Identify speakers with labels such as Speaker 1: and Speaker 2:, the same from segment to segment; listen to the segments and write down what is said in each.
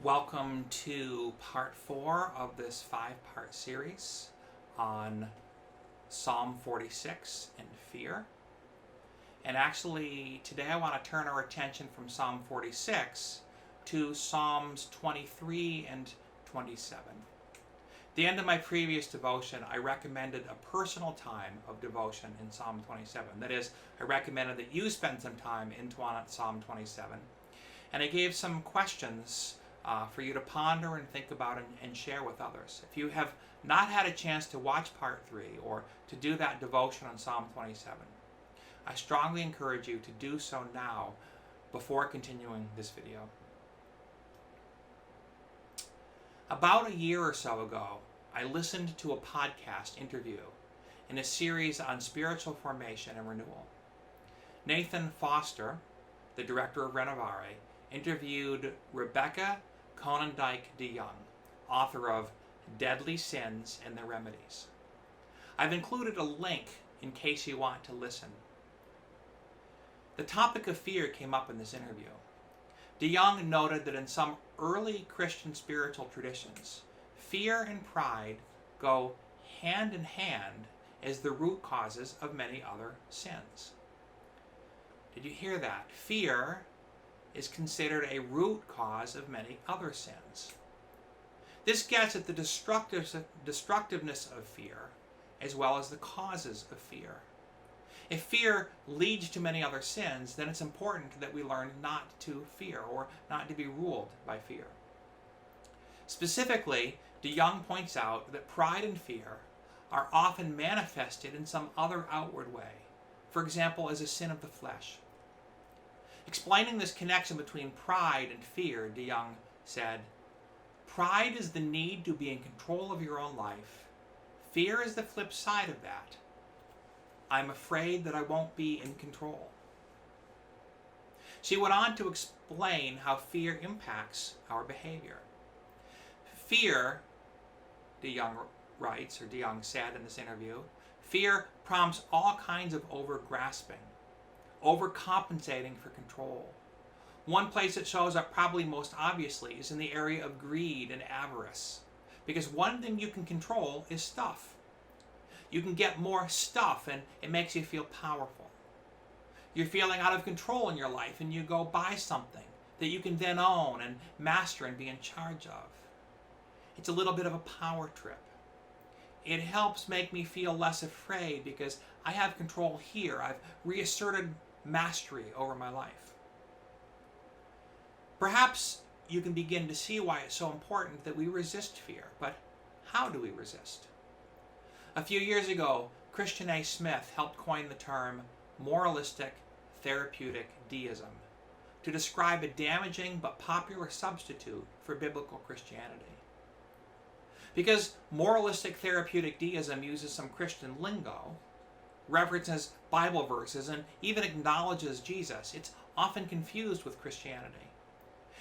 Speaker 1: Welcome to part 4 of this 5-part series on Psalm 46 and fear. And actually, today I want to turn our attention from Psalm 46 to Psalms 23 and 27. At the end of my previous devotion, I recommended a personal time of devotion in Psalm 27. That is, I recommended that you spend some time into Psalm 27. And I gave some questions for you to ponder and think about and share with others. If you have not had a chance to watch part 3 or to do that devotion on Psalm 27, I strongly encourage you to do so now before continuing this video. About a year or so ago, I listened to a podcast interview in a series on spiritual formation and renewal. Nathan Foster, the director of Renovare, interviewed Rebecca Konyndyk de Jong, author of Deadly Sins and Their Remedies. I've included a link in case you want to listen. The topic of fear came up in this interview. De Jong noted that in some early Christian spiritual traditions, fear and pride go hand in hand as the root causes of many other sins. Did you hear that? Fear is considered a root cause of many other sins. This gets at the destructiveness of fear as well as the causes of fear. If fear leads to many other sins, then it's important that we learn not to fear or not to be ruled by fear. Specifically, de Jong points out that pride and fear are often manifested in some other outward way, for example, as a sin of the flesh. Explaining this connection between pride and fear, de Jong said, "Pride is the need to be in control of your own life. Fear is the flip side of that. I'm afraid that I won't be in control." She went on to explain how fear impacts our behavior. Fear, de Jong writes, or de Jong said in this interview, fear prompts all kinds of over-grasping, overcompensating for control. One place it shows up probably most obviously is in the area of greed and avarice, because one thing you can control is stuff. You can get more stuff and it makes you feel powerful. You're feeling out of control in your life and you go buy something that you can then own and master and be in charge of. It's a little bit of a power trip. It helps make me feel less afraid because I have control here. I've reasserted mastery over my life. Perhaps you can begin to see why it's so important that we resist fear, but how do we resist? A few years ago, Christian A. Smith helped coin the term moralistic therapeutic deism to describe a damaging but popular substitute for biblical Christianity. Because moralistic therapeutic deism uses some Christian lingo, references Bible verses, and even acknowledges Jesus, it's often confused with Christianity.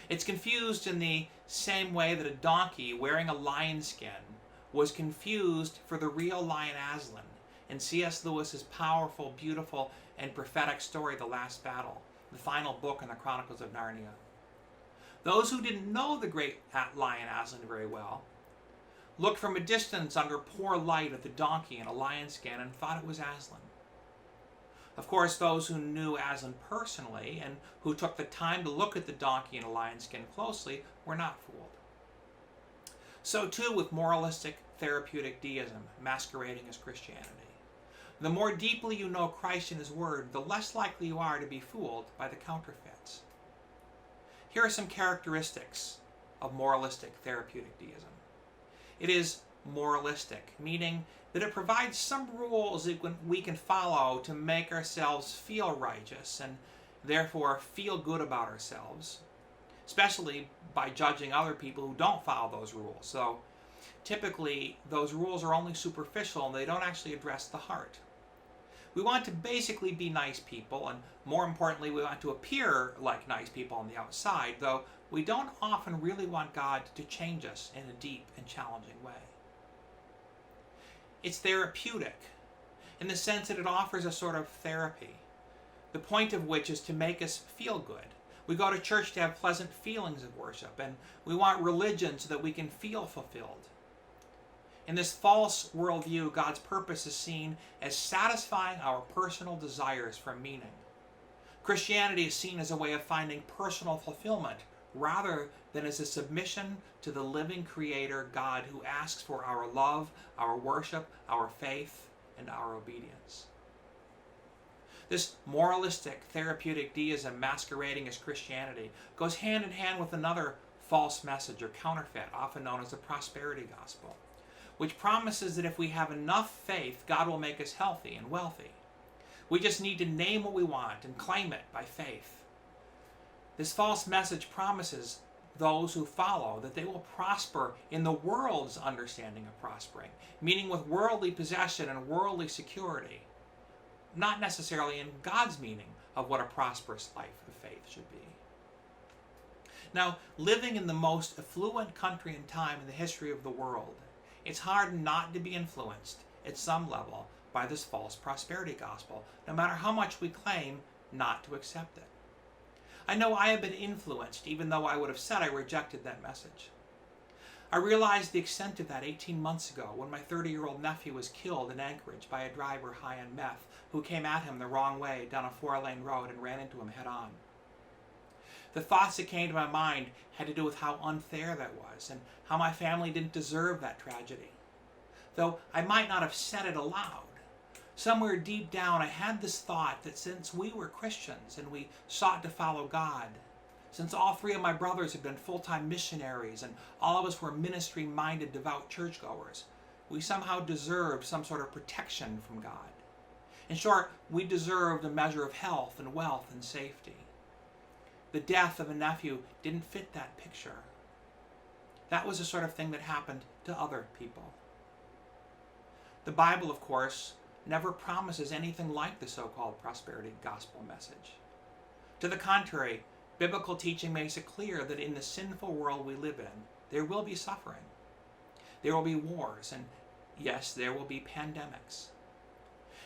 Speaker 1: It's confused in the same way that a donkey wearing a lion skin was confused for the real lion Aslan in C.S. Lewis's powerful, beautiful, and prophetic story, The Last Battle, the final book in the Chronicles of Narnia. Those who didn't know the great lion Aslan very well looked from a distance under poor light at the donkey in a lion skin and thought it was Aslan. Of course, those who knew Aslan personally and who took the time to look at the donkey in a lion skin closely were not fooled. So too with moralistic therapeutic deism masquerading as Christianity. The more deeply you know Christ and His Word, the less likely you are to be fooled by the counterfeits. Here are some characteristics of moralistic therapeutic deism. It is moralistic, meaning that it provides some rules that we can follow to make ourselves feel righteous and therefore feel good about ourselves, especially by judging other people who don't follow those rules. So typically those rules are only superficial and they don't actually address the heart. We want to basically be nice people, and more importantly, we want to appear like nice people on the outside, though we don't often really want God to change us in a deep and challenging way. It's therapeutic in the sense that it offers a sort of therapy, the point of which is to make us feel good. We go to church to have pleasant feelings of worship, and we want religion so that we can feel fulfilled. In this false worldview, God's purpose is seen as satisfying our personal desires for meaning. Christianity is seen as a way of finding personal fulfillment rather than as a submission to the living Creator God who asks for our love, our worship, our faith, and our obedience. This moralistic, therapeutic deism masquerading as Christianity goes hand in hand with another false message or counterfeit, often known as the prosperity gospel, which promises that if we have enough faith, God will make us healthy and wealthy. We just need to name what we want and claim it by faith. This false message promises those who follow that they will prosper in the world's understanding of prospering, meaning with worldly possession and worldly security, not necessarily in God's meaning of what a prosperous life of faith should be. Now, living in the most affluent country and time in the history of the world, it's hard not to be influenced at some level by this false prosperity gospel, no matter how much we claim not to accept it. I know I have been influenced, even though I would have said I rejected that message. I realized the extent of that 18 months ago when my 30-year-old nephew was killed in Anchorage by a driver high on meth who came at him the wrong way down a 4-lane road and ran into him head on. The thoughts that came to my mind had to do with how unfair that was and how my family didn't deserve that tragedy. Though I might not have said it aloud, somewhere deep down I had this thought that since we were Christians and we sought to follow God, since all 3 of my brothers had been full-time missionaries and all of us were ministry-minded, devout churchgoers, we somehow deserved some sort of protection from God. In short, we deserved a measure of health and wealth and safety. The death of a nephew didn't fit that picture. That was the sort of thing that happened to other people. The Bible, of course, never promises anything like the so-called prosperity gospel message. To the contrary, biblical teaching makes it clear that in the sinful world we live in, there will be suffering. There will be wars, and yes, there will be pandemics.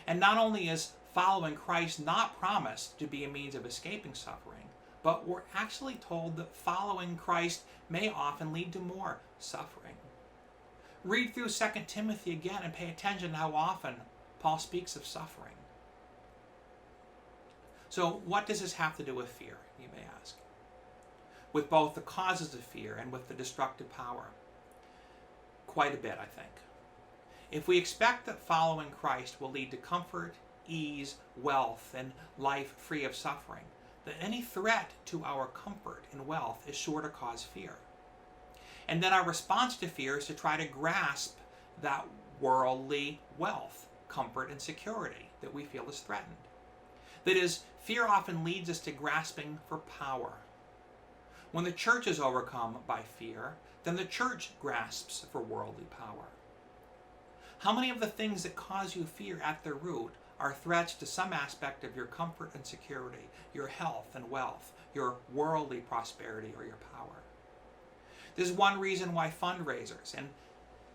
Speaker 1: And not only is following Christ not promised to be a means of escaping suffering, but we're actually told that following Christ may often lead to more suffering. Read through 2 Timothy again and pay attention to how often Paul speaks of suffering. So what does this have to do with fear, you may ask? With both the causes of fear and with the destructive power? Quite a bit, I think. If we expect that following Christ will lead to comfort, ease, wealth, and life free of suffering, then any threat to our comfort and wealth is sure to cause fear. And then our response to fear is to try to grasp that worldly wealth, comfort, and security that we feel is threatened. That is, fear often leads us to grasping for power. When the church is overcome by fear, then the church grasps for worldly power. How many of the things that cause you fear at their root are threats to some aspect of your comfort and security, your health and wealth, your worldly prosperity, or your power? This is one reason why fundraisers, and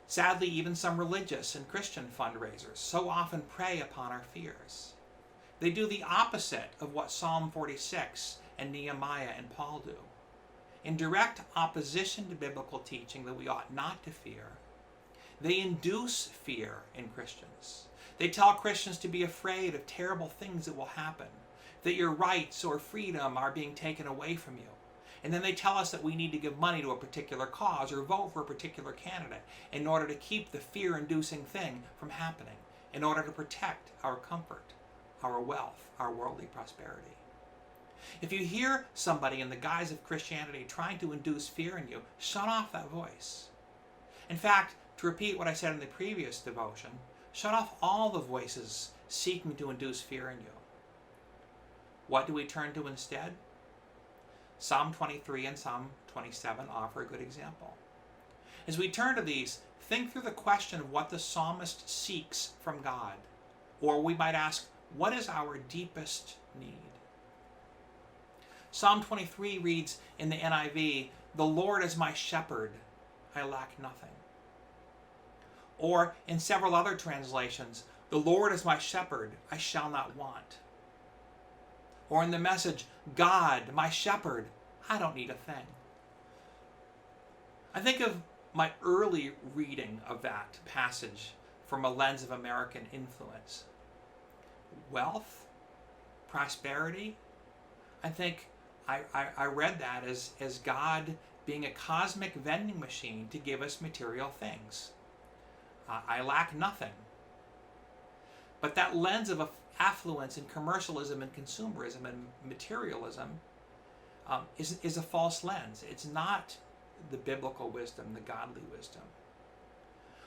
Speaker 1: sadly even some religious and Christian fundraisers, so often prey upon our fears. They do the opposite of what Psalm 46 and Nehemiah and Paul do. In direct opposition to biblical teaching that we ought not to fear, they induce fear in Christians. They tell Christians to be afraid of terrible things that will happen, that your rights or freedom are being taken away from you. And then they tell us that we need to give money to a particular cause or vote for a particular candidate in order to keep the fear-inducing thing from happening, in order to protect our comfort, our wealth, our worldly prosperity. If you hear somebody in the guise of Christianity trying to induce fear in you, shut off that voice. In fact, to repeat what I said in the previous devotion, shut off all the voices seeking to induce fear in you. What do we turn to instead? Psalm 23 and Psalm 27 offer a good example. As we turn to these, think through the question of what the psalmist seeks from God. Or we might ask, what is our deepest need? Psalm 23 reads in the NIV, "The Lord is my shepherd, I lack nothing." Or in several other translations, "The Lord is my shepherd, I shall not want." Or in the message, God, my shepherd, I don't need a thing. I think of my early reading of that passage from a lens of American influence. Wealth, prosperity, I think I read that as God being a cosmic vending machine to give us material things. I lack nothing. But that lens of affluence and commercialism and consumerism and materialism is a false lens. It's not the biblical wisdom, the godly wisdom.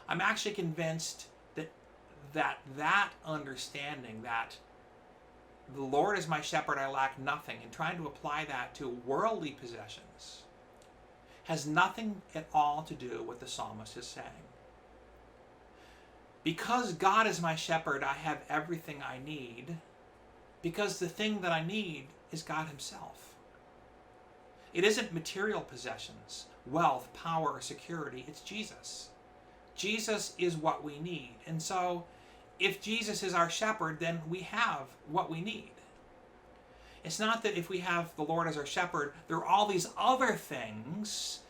Speaker 1: I'm actually convinced that understanding that the Lord is my shepherd, I lack nothing, and trying to apply that to worldly possessions has nothing at all to do with what the psalmist is saying. Because God is my shepherd, I have everything I need, because the thing that I need is God himself. It isn't material possessions, wealth, power, or security. It's Jesus. Jesus is what we need. And so, if Jesus is our shepherd, then we have what we need. It's not that if we have the Lord as our shepherd, there are all these other things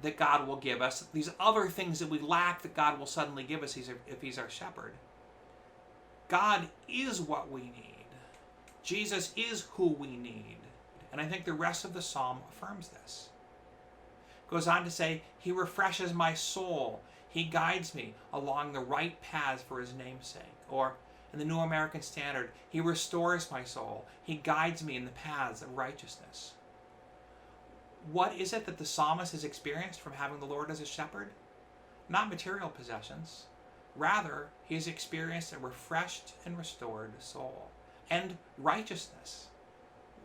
Speaker 1: that God will give us, these other things that we lack that God will suddenly give us if he's our shepherd. God is what we need. Jesus is who we need. And I think the rest of the psalm affirms this. It goes on to say, he refreshes my soul. He guides me along the right paths for his name's sake. Or in the New American Standard, he restores my soul. He guides me in the paths of righteousness. What is it that the psalmist has experienced from having the Lord as a shepherd? Not material possessions. Rather, he has experienced a refreshed and restored soul. And righteousness.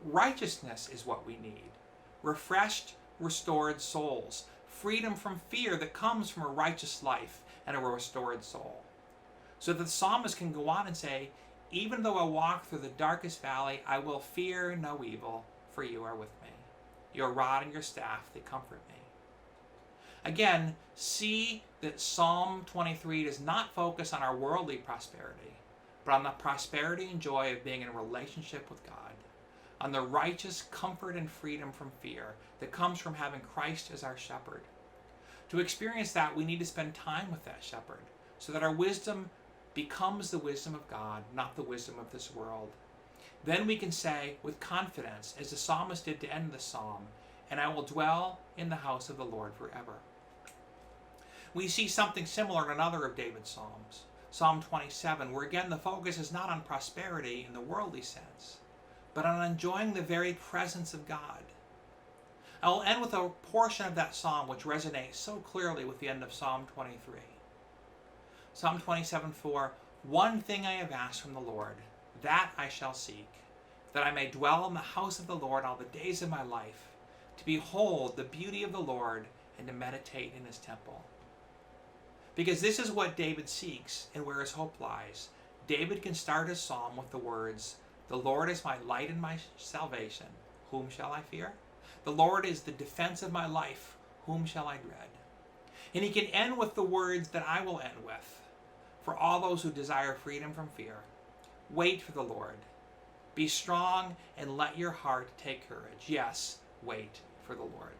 Speaker 1: Righteousness is what we need. Refreshed, restored souls. Freedom from fear that comes from a righteous life and a restored soul. So that the psalmist can go on and say, even though I walk through the darkest valley, I will fear no evil, for you are with me. Your rod and your staff, they comfort me. Again, see that Psalm 23 does not focus on our worldly prosperity, but on the prosperity and joy of being in a relationship with God, on the righteous comfort and freedom from fear that comes from having Christ as our shepherd. To experience that, we need to spend time with that shepherd, so that our wisdom becomes the wisdom of God, not the wisdom of this world. Then we can say with confidence, as the psalmist did to end the psalm, and I will dwell in the house of the Lord forever. We see something similar in another of David's psalms, Psalm 27, where again the focus is not on prosperity in the worldly sense, but on enjoying the very presence of God. I will end with a portion of that psalm which resonates so clearly with the end of Psalm 23. Psalm 27:4, one thing I have asked from the Lord, that I shall seek, that I may dwell in the house of the Lord all the days of my life, to behold the beauty of the Lord and to meditate in his temple. Because this is what David seeks and where his hope lies. David can start his psalm with the words, the Lord is my light and my salvation. Whom shall I fear? The Lord is the defense of my life. Whom shall I dread? And he can end with the words that I will end with. For all those who desire freedom from fear, wait for the Lord. Be strong and let your heart take courage. Yes, wait for the Lord.